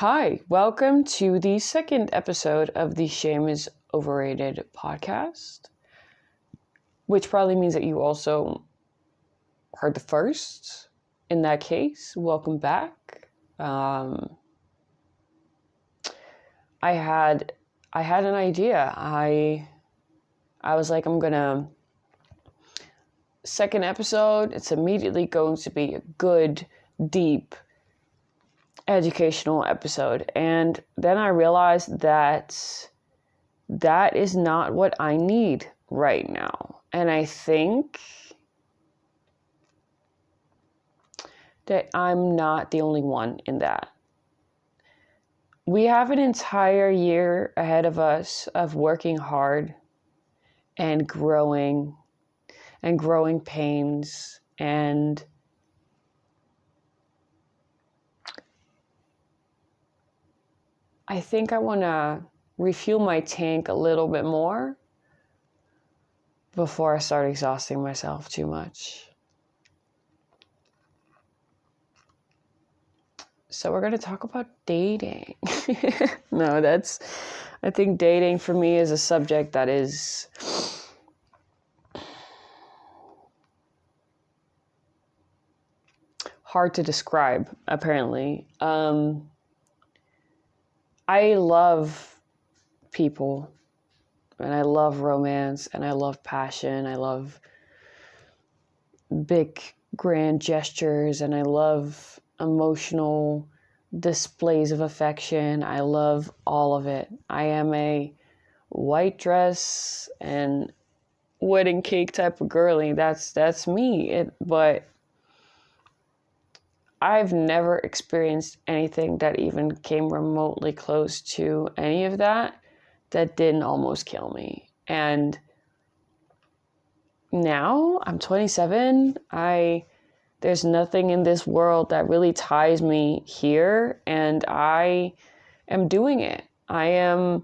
Hi, welcome to the second episode of the Shame is Overrated podcast, which probably means that you also heard the first. In that case, welcome back. I had an idea. I was like, second episode, it's immediately going to be a good, deep, educational episode. And then I realized that is not what I need right now. And I think that I'm not the only one in that. We have an entire year ahead of us of working hard and growing pains, and I think I want to refuel my tank a little bit more before I start exhausting myself too much. So we're going to talk about dating. I think dating for me is a subject that is hard to describe, apparently. I love people, and I love romance, and I love passion. I love big, grand gestures, and I love emotional displays of affection. I love all of it. I am a white dress and wedding cake type of girly. That's me. But I've never experienced anything that even came remotely close to any of that didn't almost kill me. And now I'm 27. There's nothing in this world that really ties me here, and I am doing it. I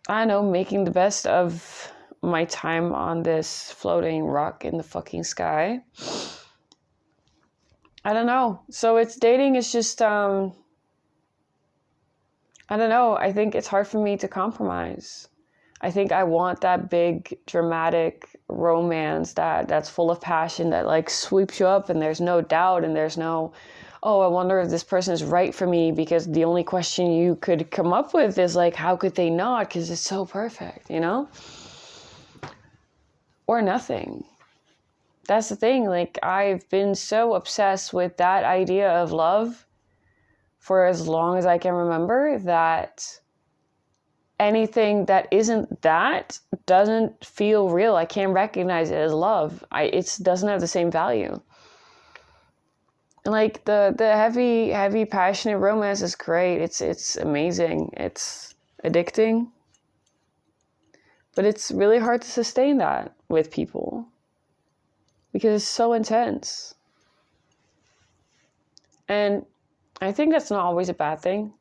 don't know, making the best of my time on this floating rock in the fucking sky. I don't know. So dating is just, I don't know. I think it's hard for me to compromise. I think I want that big, dramatic romance that's full of passion, that like sweeps you up and there's no doubt and there's no, oh, I wonder if this person is right for me, because the only question you could come up with is like, how could they not? Because it's so perfect, you know? Or nothing. That's the thing. Like, I've been so obsessed with that idea of love for as long as I can remember that anything that isn't that doesn't feel real. I can't recognize it as love. It doesn't have the same value. And like the heavy, passionate romance is great. It's amazing. It's addicting. But it's really hard to sustain that with people because it's so intense. And I think that's not always a bad thing.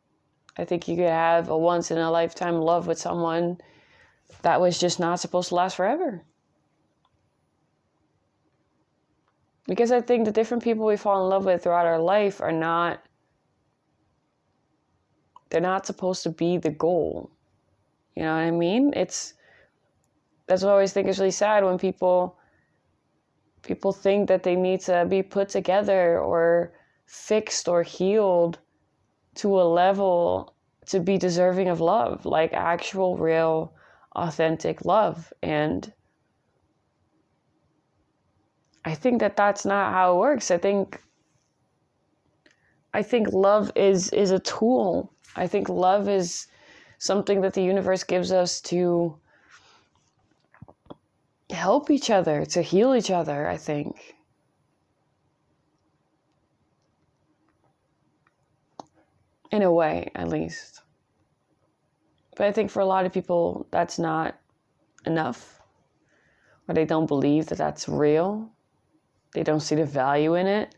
I think you could have a once-in-a-lifetime love with someone that was just not supposed to last forever. Because I think the different people we fall in love with throughout our life they're not supposed to be the goal. You know what I mean? That's what I always think is really sad, when people think that they need to be put together or fixed or healed to a level to be deserving of love, like actual, real, authentic love. And I think that that's not how it works. I think love is a tool. I think love is something that the universe gives us to help each other, to heal each other, I think. In a way, at least. But I think for a lot of people, that's not enough. Or they don't believe that that's real. They don't see the value in it.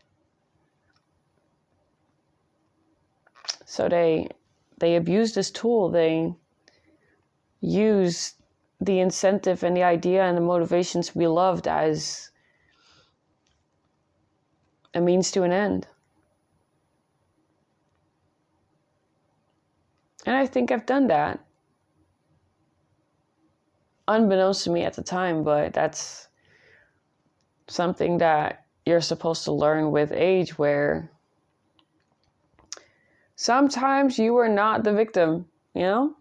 So they abuse this tool. They use the incentive and the idea and the motivation to be loved as a means to an end. And I think I've done that. Unbeknownst to me at the time, but that's something that you're supposed to learn with age, where sometimes you are not the victim, you know?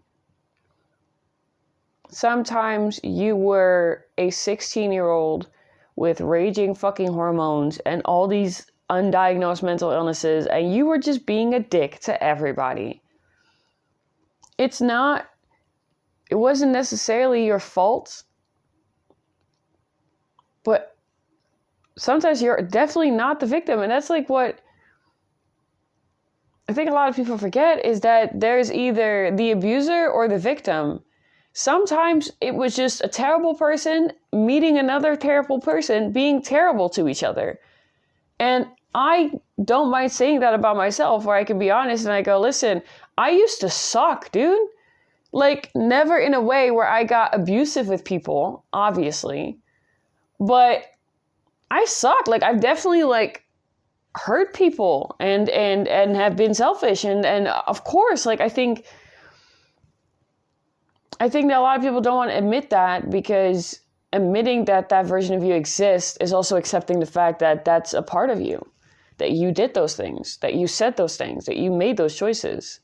Sometimes you were a 16-year-old with raging fucking hormones and all these undiagnosed mental illnesses, and you were just being a dick to everybody. It wasn't necessarily your fault, but sometimes you're definitely not the victim. And that's like what I think a lot of people forget, is that there's either the abuser or the victim. Sometimes it was just a terrible person meeting another terrible person being terrible to each other. And I don't mind saying that about myself, where I can be honest and I go, listen, I used to suck, dude. Like, never in a way where I got abusive with people, obviously. But I sucked. Like, I've definitely, like, hurt people and have been selfish. And of course, like, I think that a lot of people don't want to admit that, because admitting that that version of you exists is also accepting the fact that that's a part of you, that you did those things, that you said those things, that you made those choices.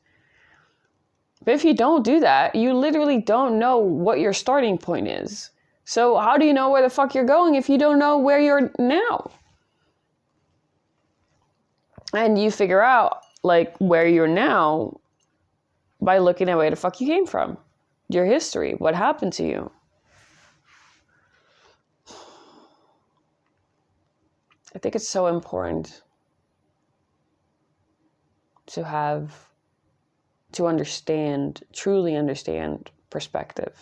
But if you don't do that, you literally don't know what your starting point is. So how do you know where the fuck you're going if you don't know where you're now? And you figure out, like, where you're now by looking at where the fuck you came from, your history, what happened to you. I think it's so important to truly understand perspective.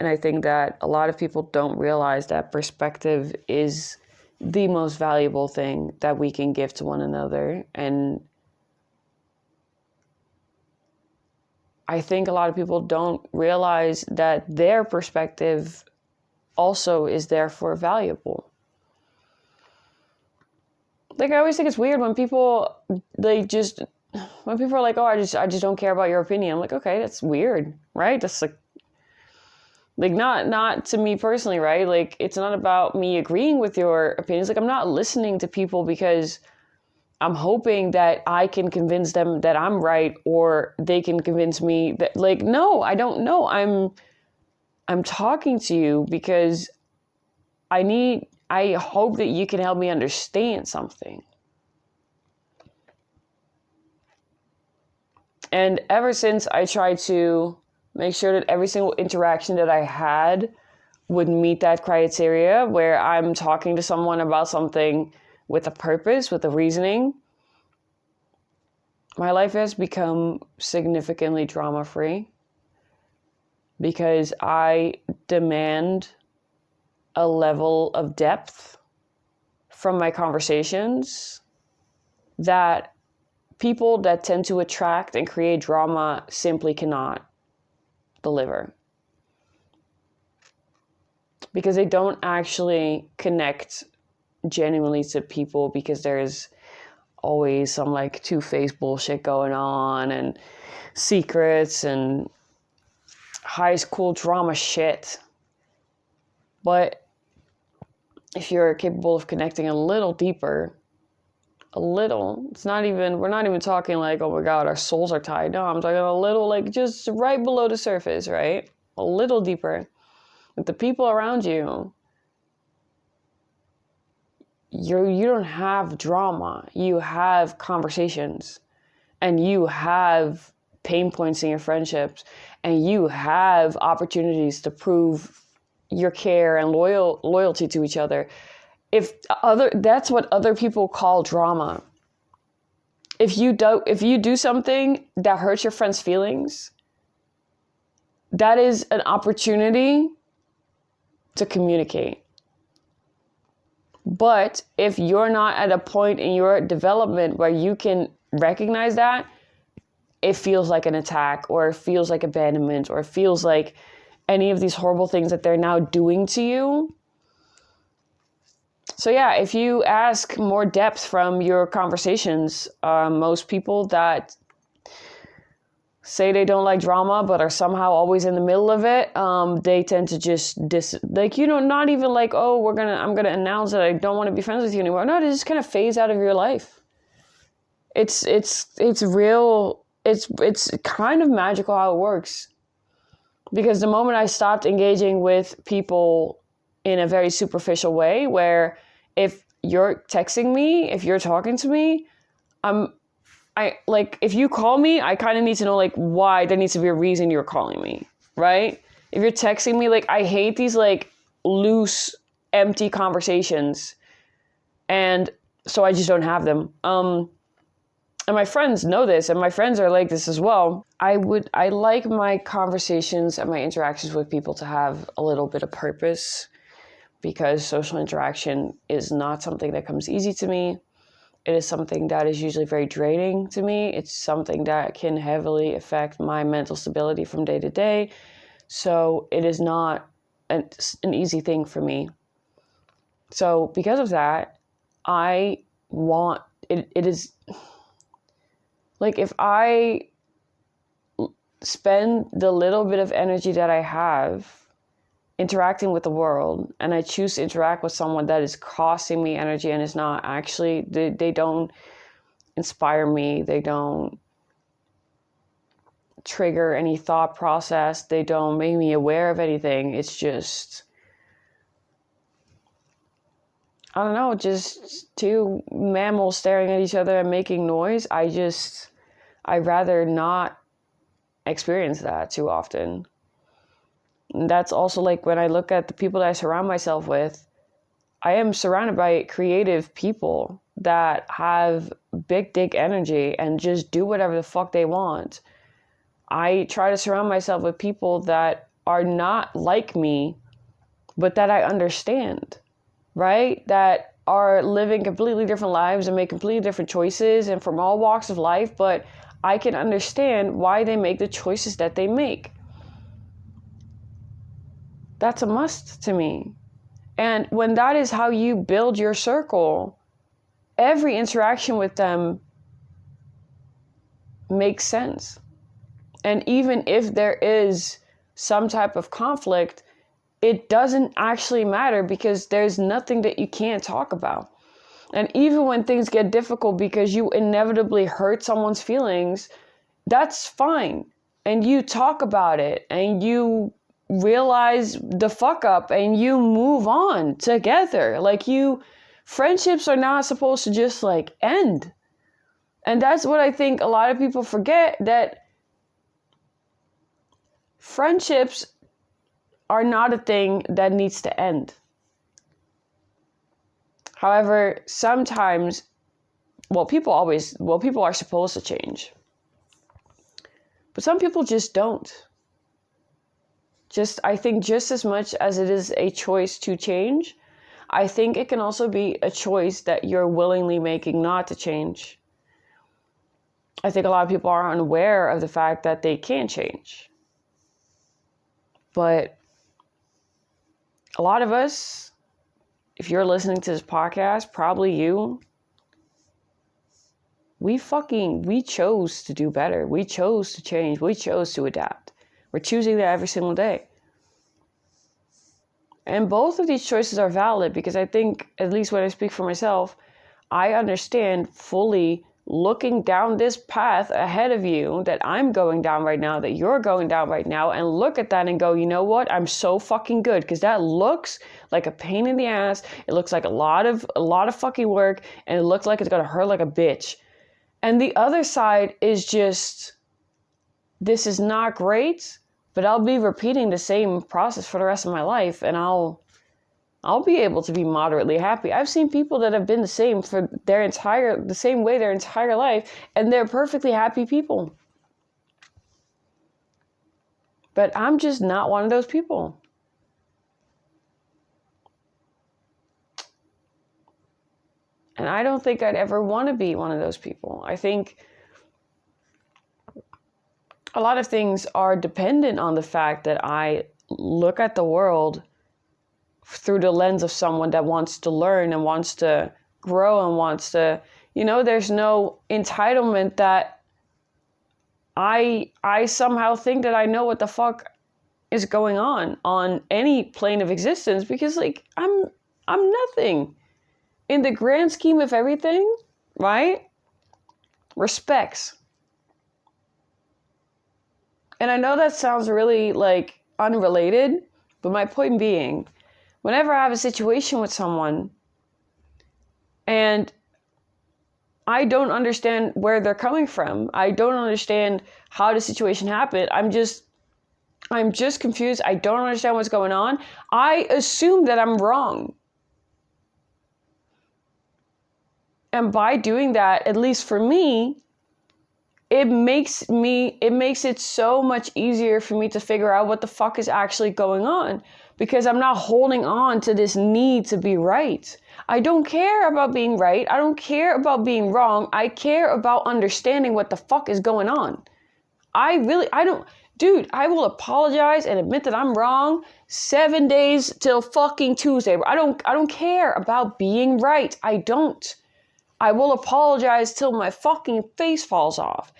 And I think that a lot of people don't realize that perspective is the most valuable thing that we can give to one another. And I think a lot of people don't realize that their perspective also is therefore valuable. Like, I always think it's weird when people are like, oh, I just don't care about your opinion. I'm like, okay, that's weird, right? That's like not to me personally, right? Like, it's not about me agreeing with your opinions. Like, I'm not listening to people because I'm hoping that I can convince them that I'm right, or they can convince me that, like, no, I don't know. I'm talking to you because I hope that you can help me understand something. And ever since I tried to make sure that every single interaction that I had would meet that criteria, where I'm talking to someone about something with a purpose, with a reasoning, my life has become significantly drama-free, because I demand a level of depth from my conversations that people that tend to attract and create drama simply cannot deliver, because they don't actually connect genuinely to people, because there's always some like two-faced bullshit going on and secrets and high school drama shit. But if you're capable of connecting a little deeper, we're not even talking like, oh my God, our souls are tied. No, I'm talking a little, like, just right below the surface, right? A little deeper. With the people around you, you don't have drama. You have conversations, and you have pain points in your friendships, and you have opportunities to prove your care and loyalty to each other. That's what other people call drama. If you do something that hurts your friend's feelings, that is an opportunity to communicate. But if you're not at a point in your development where you can recognize that, it feels like an attack, or it feels like abandonment, or it feels like any of these horrible things that they're now doing to you. So yeah, if you ask more depth from your conversations, most people that say they don't like drama, but are somehow always in the middle of it, they tend to just not even like, oh, I'm gonna announce that I don't want to be friends with you anymore. No, they just kind of phase out of your life. It's real. It's kind of magical how it works. Because the moment I stopped engaging with people in a very superficial way, where if you're texting me, if you're talking to me, if you call me, I kind of need to know like why. There needs to be a reason you're calling me, right? If you're texting me, like I hate these like loose, empty conversations, and so I just don't have them. And my friends know this, and my friends are like this as well. I like my conversations and my interactions with people to have a little bit of purpose, because social interaction is not something that comes easy to me. It is something that is usually very draining to me. It's something that can heavily affect my mental stability from day to day. So it is not an easy thing for me. So because of that, I want it is like if I spend the little bit of energy that I have interacting with the world, and I choose to interact with someone that is costing me energy and is not actually, they don't inspire me, they don't trigger any thought process, they don't make me aware of anything. It's just, I don't know, just two mammals staring at each other and making noise. I'd rather not experience that too often. And that's also like when I look at the people that I surround myself with, I am surrounded by creative people that have big dick energy and just do whatever the fuck they want. I try to surround myself with people that are not like me, but that I understand, right? That are living completely different lives and make completely different choices and from all walks of life, but I can understand why they make the choices that they make. That's a must to me. And when that is how you build your circle, every interaction with them makes sense. And even if there is some type of conflict, it doesn't actually matter, because there's nothing that you can't talk about. And even when things get difficult because you inevitably hurt someone's feelings, that's fine. And you talk about it and you realize the fuck up and you move on together. Like friendships are not supposed to just like end. And that's what I think a lot of people forget, that friendships are not a thing that needs to end. However, sometimes, people are supposed to change. But some people just don't. I think just as much as it is a choice to change, I think it can also be a choice that you're willingly making not to change. I think a lot of people are unaware of the fact that they can change. But a lot of us, if you're listening to this podcast, probably you, we chose to do better. We chose to change. We chose to adapt. We're choosing that every single day. And both of these choices are valid, because I think, at least when I speak for myself, I understand fully, looking down this path ahead of you that I'm going down right now, that you're going down right now, and look at that and go, you know what? I'm so fucking good, because that looks like a pain in the ass. It looks like a lot of fucking work, and it looks like it's gonna hurt like a bitch. And the other side is just, this is not great, but I'll be repeating the same process for the rest of my life, and I'll be able to be moderately happy. I've seen people that have been the same for the same way their entire life, and they're perfectly happy people. But I'm just not one of those people. And I don't think I'd ever want to be one of those people. I think a lot of things are dependent on the fact that I look at the world through the lens of someone that wants to learn and wants to grow and wants to, there's no entitlement that I somehow think that I know what the fuck is going on any plane of existence, because like I'm nothing in the grand scheme of everything, right? Respects. And I know that sounds really like unrelated, but my point being, whenever I have a situation with someone and I don't understand where they're coming from, I don't understand how the situation happened, I'm just confused, I don't understand what's going on, I assume that I'm wrong. And by doing that, at least for me, it makes it so much easier for me to figure out what the fuck is actually going on, because I'm not holding on to this need to be right. I don't care about being right. I don't care about being wrong. I care about understanding what the fuck is going on. I will apologize and admit that I'm wrong 7 days till fucking Tuesday. I don't care about being right. I don't. I will apologize till my fucking face falls off.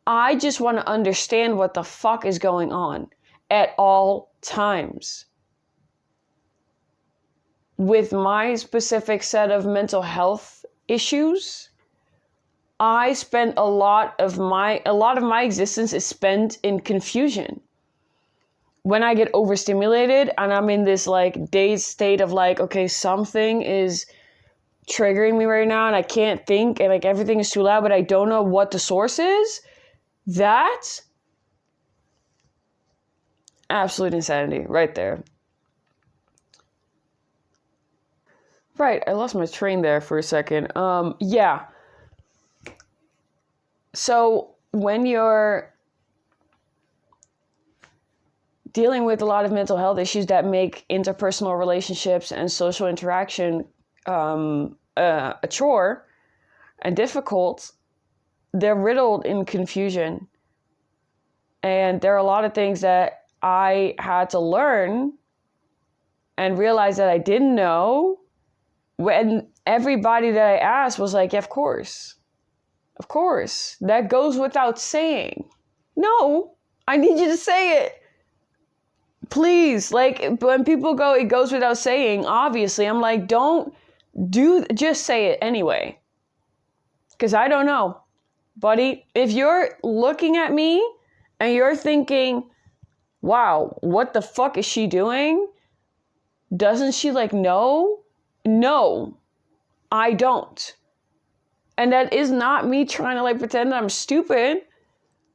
I just want to understand what the fuck is going on at all times. With my specific set of mental health issues, I spent a lot of my existence is spent in confusion. When I get overstimulated and I'm in this like dazed state of like, okay, something is triggering me right now and I can't think and like everything is too loud, but I don't know what the source is. That's absolute insanity right there. Right, I lost my train there for a second. Yeah. So when you're dealing with a lot of mental health issues that make interpersonal relationships and social interaction a chore and difficult, they're riddled in confusion. And there are a lot of things that I had to learn and realize that I didn't know, when everybody that I asked was like, yeah, of course. Of course. That goes without saying. No, I need you to say it. Please. Like when people go, it goes without saying, obviously, I'm like, just say it anyway. Because I don't know. Buddy, if you're looking at me and you're thinking, wow, what the fuck is she doing? Doesn't she like know? No, I don't. And that is not me trying to like pretend that I'm stupid.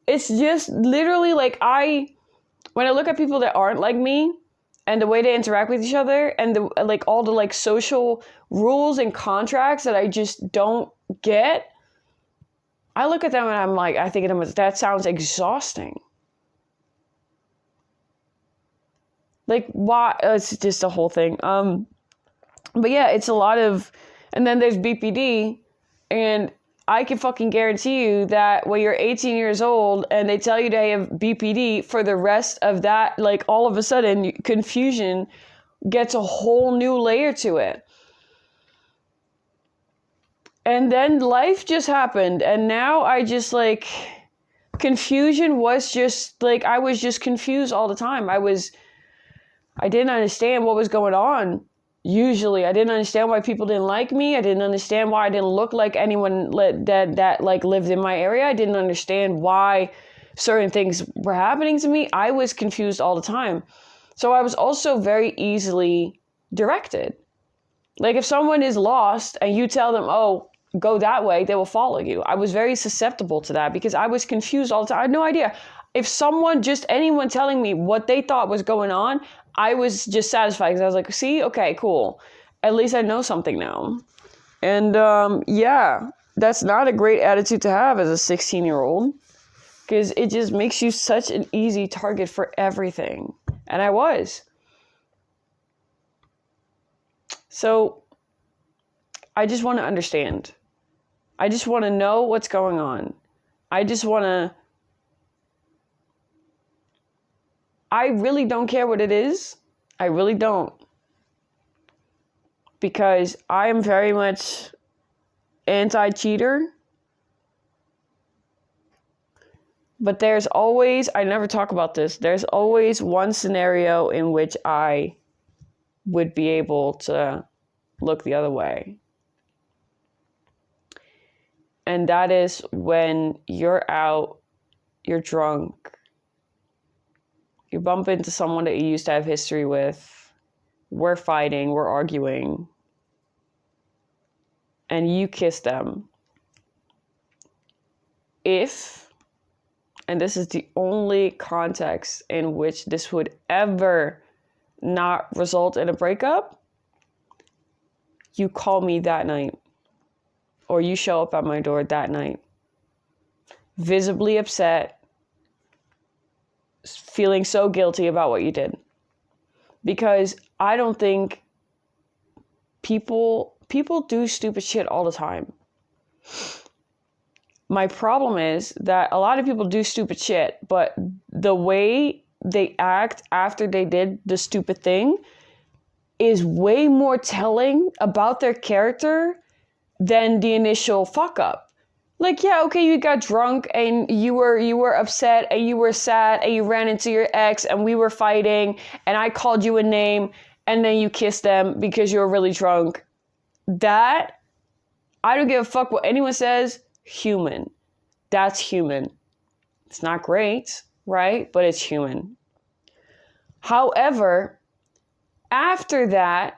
It's just literally like when I look at people that aren't like me and the way they interact with each other and the like all the like social rules and contracts that I just don't get, I look at them and I'm like, I think to myself, that sounds exhausting. Like, why? It's just a whole thing. But yeah, it's a lot of, and then there's BPD, and I can fucking guarantee you that when you're 18 years old and they tell you they have BPD, for the rest of that, like all of a sudden, confusion gets a whole new layer to it. And then life just happened, and now I just like, confusion was just like, I was just confused all the time. I didn't understand what was going on. Usually, I didn't understand why people didn't like me. I didn't understand why I didn't look like anyone that like lived in my area. I didn't understand why certain things were happening to me. I was confused all the time. So I was also very easily directed. Like if someone is lost and you tell them, oh, go that way, they will follow you. I was very susceptible to that because I was confused all the time. I had no idea. If anyone telling me what they thought was going on, I was just satisfied because I was like, see, okay, cool. At least I know something now. And yeah, that's not a great attitude to have as a 16-year-old, because it just makes you such an easy target for everything. And I was. So I just want to understand. I just want to know what's going on. I really don't care what it is. I really don't. Because I am very much anti-cheater. But there's always, I never talk about this, there's always one scenario in which I would be able to look the other way. And that is when you're out, you're drunk, you bump into someone that you used to have history with, we're fighting, we're arguing, and you kiss them. If, and this is the only context in which this would ever not result in a breakup, you call me that night, or you show up at my door that night, visibly upset, feeling so guilty about what you did. Because I don't think people do stupid shit all the time. My problem is that a lot of people do stupid shit, but the way they act after they did the stupid thing is way more telling about their character than the initial fuck up. Like, yeah, okay, you got drunk and you were upset and you were sad and you ran into your ex and we were fighting and I called you a name and then you kissed them because you were really drunk. That, I don't give a fuck what anyone says, human. That's human. It's not great, right? But it's human. However, after that,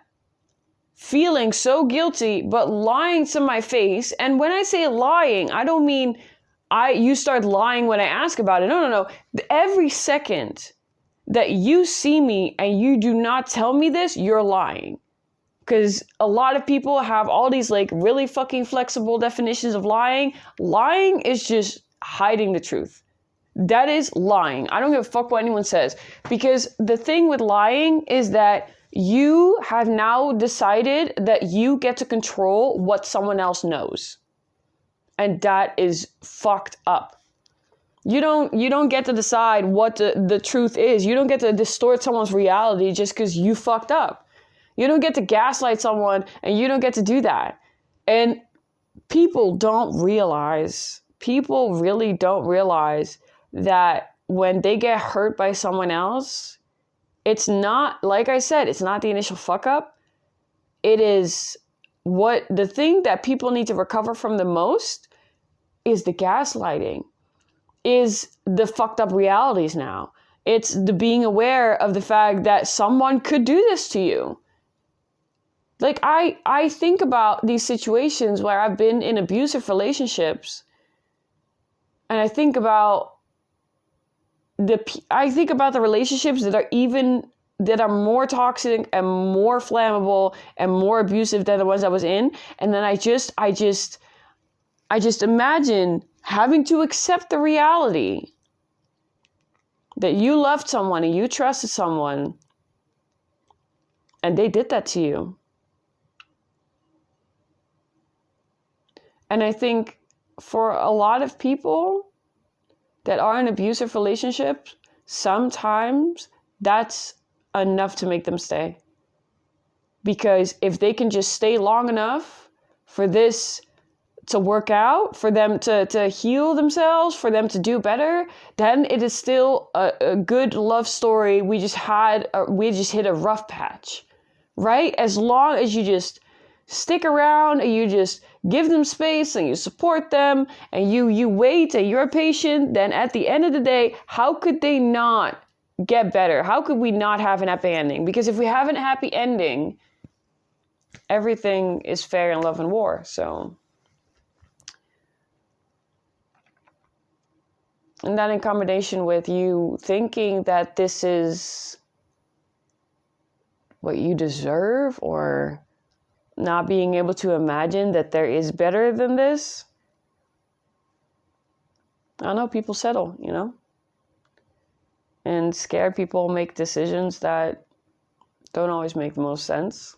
feeling so guilty, but lying to my face, and when I say lying, I don't mean you start lying when I ask about it. No. Every second that you see me and you do not tell me this, you're lying. Because a lot of people have all these like really fucking flexible definitions of lying. Lying is just hiding the truth. That is lying. I don't give a fuck what anyone says. Because the thing with lying is that you have now decided that you get to control what someone else knows. And that is fucked up. You don't get to decide what the truth is. You don't get to distort someone's reality just because you fucked up. You don't get to gaslight someone, and you don't get to do that. And people really don't realize that when they get hurt by someone else, it's not, like I said, it's not the initial fuck up. It is the thing that people need to recover from the most is the gaslighting, is the fucked up realities now. It's the being aware of the fact that someone could do this to you. Like, I think about these situations where I've been in abusive relationships, and I think about the relationships that are more toxic and more flammable and more abusive than the ones I was in, and then I just imagine having to accept the reality that you loved someone and you trusted someone, and they did that to you. And I think for a lot of people that are in abusive relationships, sometimes that's enough to make them stay. Because if they can just stay long enough for this to work out, for them to heal themselves, for them to do better, then it is still a good love story. We just hit a rough patch, right? As long as you just stick around and you just give them space and you support them and you wait and you're patient, then at the end of the day, how could they not get better? How could we not have an happy ending? Because if we have a happy ending, everything is fair in love and war. So, and that in combination with you thinking that this is what you deserve, or not being able to imagine that there is better than this. I don't know, people settle, and scared people make decisions that don't always make the most sense.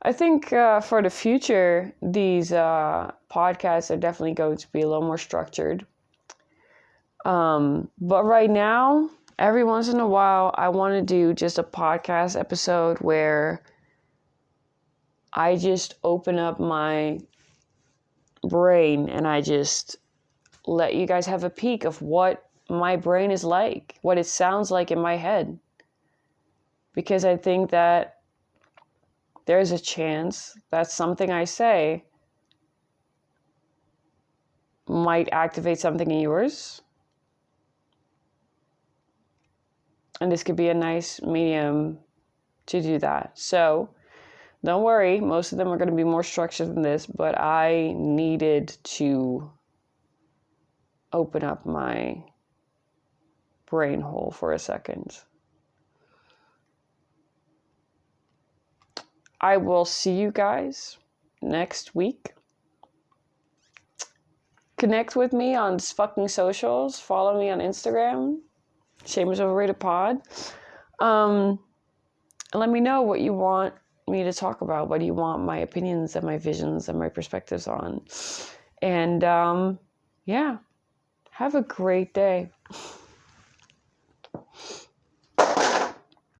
I think for the future, these podcasts are definitely going to be a little more structured. But right now, every once in a while, I want to do just a podcast episode where I just open up my brain and I just let you guys have a peek of what my brain is like, what it sounds like in my head. Because I think that there's a chance that something I say might activate something in yours. And this could be a nice medium to do that. So don't worry, most of them are going to be more structured than this, but I needed to open up my brain hole for a second. I will see you guys next week. Connect with me on fucking socials. Follow me on Instagram, Shameless Overrated Pod. And let me know what you want me to talk about. What do you want my opinions and my visions and my perspectives on? And yeah, have a great day.